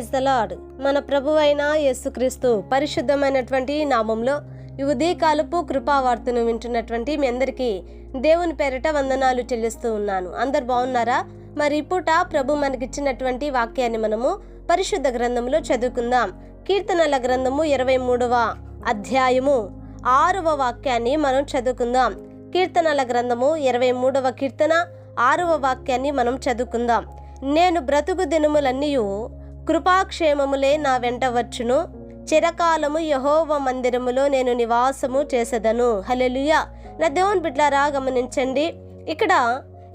Praise the lord. మన ప్రభువైన యేసుక్రీస్తు పరిశుద్ధమైనటువంటి నామంలో ఈ ఉదయకాలపు కృపావార్తను వింటున్నటువంటి మీ అందరికీ దేవుని పేరిట వందనాలు చెల్లిస్తూ ఉన్నాను. అందరు బాగున్నారా? మరి ఇప్పుట ప్రభు మనకిచ్చినటువంటి వాక్యాన్ని మనము పరిశుద్ధ గ్రంథంలో చదువుకుందాం. కీర్తనల గ్రంథము 23వ అధ్యాయము 6వ వాక్యాన్ని మనం చదువుకుందాం. కీర్తనల గ్రంథము 23వ కీర్తన 6వ వాక్యాన్ని మనం చదువుకుందాం. నేను బ్రతుకు దినములన్నీయు కృపాక్షేమములే నా వెంట వచ్చును, చిరకాలము యెహోవా మందిరములో నేను నివాసము చేసేదను. హల్లెలూయా. నా దేవుని బిడ్డలారా గమనించండి, ఇక్కడ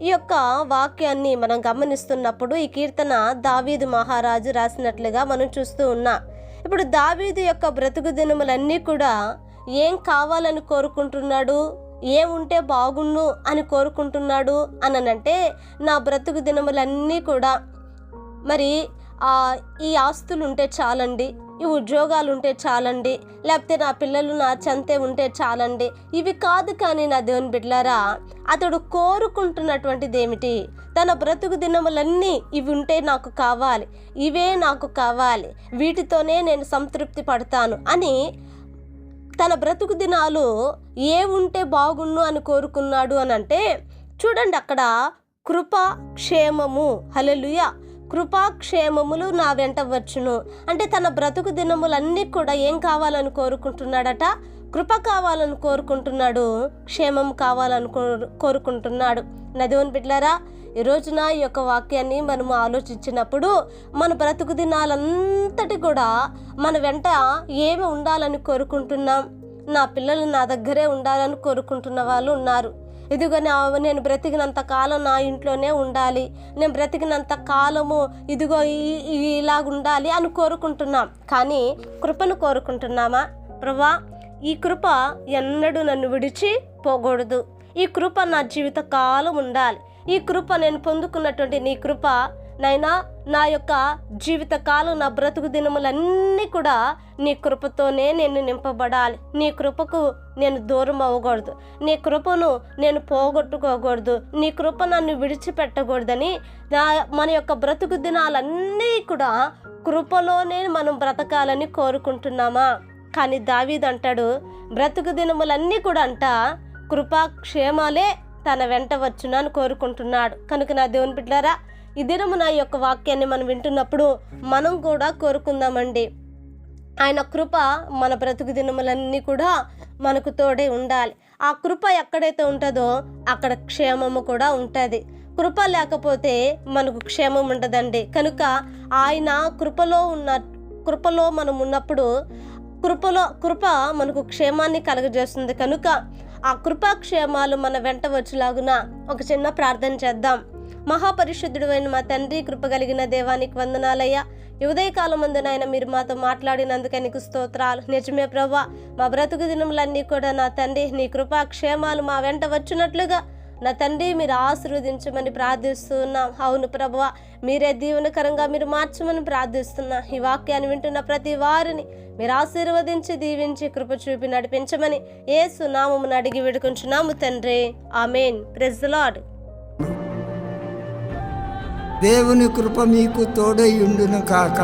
ఈ యొక్క వాక్యాన్ని మనం గమనిస్తున్నప్పుడు ఈ కీర్తన దావీదు మహారాజు రాసినట్లుగా మనం చూస్తూ ఉన్నాం. ఇప్పుడు దావీదు యొక్క బ్రతుకు దినములన్నీ కూడా ఏం కావాలని కోరుకుంటున్నాడు, ఏముంటే బాగుండు అని కోరుకుంటున్నాడు అనంటే, నా బ్రతుకు దినములన్నీ కూడా మరి ఈ ఆస్తులు ఉంటే చాలండి, ఈ ఉద్యోగాలు ఉంటే చాలండి, లేకపోతే నా పిల్లలు నా చెంతే ఉంటే చాలండి, ఇవి కాదు. కానీ నా దేవుని బిడ్డలారా, అతడు కోరుకుంటున్నటువంటిది ఏమిటి? తన బ్రతుకు దినములన్నీ ఇవి ఉంటే నాకు కావాలి, ఇవే నాకు కావాలి, వీటితోనే నేను సంతృప్తి పడతాను అని తన బ్రతుకు దినాలు ఏ ఉంటే బాగుండు అని కోరుకున్నాడు అని అంటే, చూడండి అక్కడ కృపా క్షేమము, హల్లెలూయా, కృపాక్షేమములు నా వెంట వచ్చును అంటే తన బ్రతుకు దినములన్నీ కూడా ఏం కావాలని కోరుకుంటున్నాడట? కృప కావాలని కోరుకుంటున్నాడు, క్షేమం కావాలని కోరుకుంటున్నాడు. నా దేవుని బిడ్డలారా, ఈ రోజున ఈ యొక్క వాక్యాన్ని మనము ఆలోచించినప్పుడు మన బ్రతుకు దినాలంతటి కూడా మన వెంట ఏమి ఉండాలని కోరుకుంటున్నాం? నా పిల్లలు నా దగ్గరే ఉండాలని కోరుకుంటున్న వాళ్ళు ఉన్నారు. ఇదిగో నేను బ్రతికినంత కాలం నా ఇంట్లోనే ఉండాలి, నేను బ్రతికినంత కాలము ఇదిగో ఇలాగ ఉండాలి అని కోరుకుంటున్నాం. కానీ కృపను కోరుకుంటున్నామా? ప్రభువా, ఈ కృప ఎన్నడూ నన్ను విడిచి పోకూడదు, ఈ కృప నా జీవిత కాలం ఉండాలి, ఈ కృప నేను పొందుకున్నటువంటి నీ కృప నైనా నా యొక్క జీవితకాలం, నా బ్రతుకు దినములన్నీ కూడా నీ కృపతోనే నేను నింపబడాలి, నీ కృపకు నేను దూరం అవ్వకూడదు, నీ కృపను నేను పోగొట్టుకోకూడదు, నీ కృప నన్ను విడిచిపెట్టకూడదని మన యొక్క బ్రతుకు దినాలన్నీ కూడా కృపలోనే మనం బ్రతకాలని కోరుకుంటున్నామా? కానీ దావీదు అంటాడు, బ్రతుకు దినములన్నీ కూడా అంట కృపాక్షేమాలే తన వెంట వచ్చును అని కోరుకుంటున్నాడు. కనుక నా దేవుని బిడ్డలారా, ఈ దినము నా యొక్క వాక్యాన్ని మనం వింటున్నప్పుడు మనం కూడా కోరుకుందామండి, ఆయన కృప మన బ్రతుకు దినములన్నీ కూడా మనకు తోడే ఉండాలి. ఆ కృప ఎక్కడైతే ఉంటుందో అక్కడ క్షేమము కూడా ఉంటుంది. కృప లేకపోతే మనకు క్షేమం ఉండదండి. కనుక ఆయన కృపలో మనం ఉన్నప్పుడు కృప మనకు క్షేమాన్ని కలుగజేస్తుంది. కనుక ఆ కృపాక్షేమాలు మన వెంట వచ్చేలాగున ఒక చిన్న ప్రార్థన చేద్దాం. మహాపరిశుద్ధుడు అయిన మా తండ్రి, కృప కలిగిన దేవానికి వందనాలయ్యా. ఈ ఉదయకాలం ముందునైనా మీరు మాతో మాట్లాడినందుకే నీకు స్తోత్రాలు. నిజమే ప్రభువా, మా బ్రతుకు దినములన్నీ కూడా నా తండ్రి నీ కృపాక్షేమాలు మా వెంట వచ్చినట్లుగా నా తండ్రి మీరు ఆశీర్వదించమని ప్రార్థిస్తున్నాం. అవును ప్రభువా, మీరే దీవెనకరంగా మీరు మార్చమని ప్రార్థిస్తున్నా. ఈ వాక్యాన్ని వింటున్న ప్రతి వారిని మీరు ఆశీర్వదించి దీవించి కృప చూపి నడిపించమని యేసు నామమున అడిగి వేడుకుంటున్నాము తండ్రి, ఆమేన్. Praise the lord. దేవుని కృప మీకు తోడై ఉండును కాక.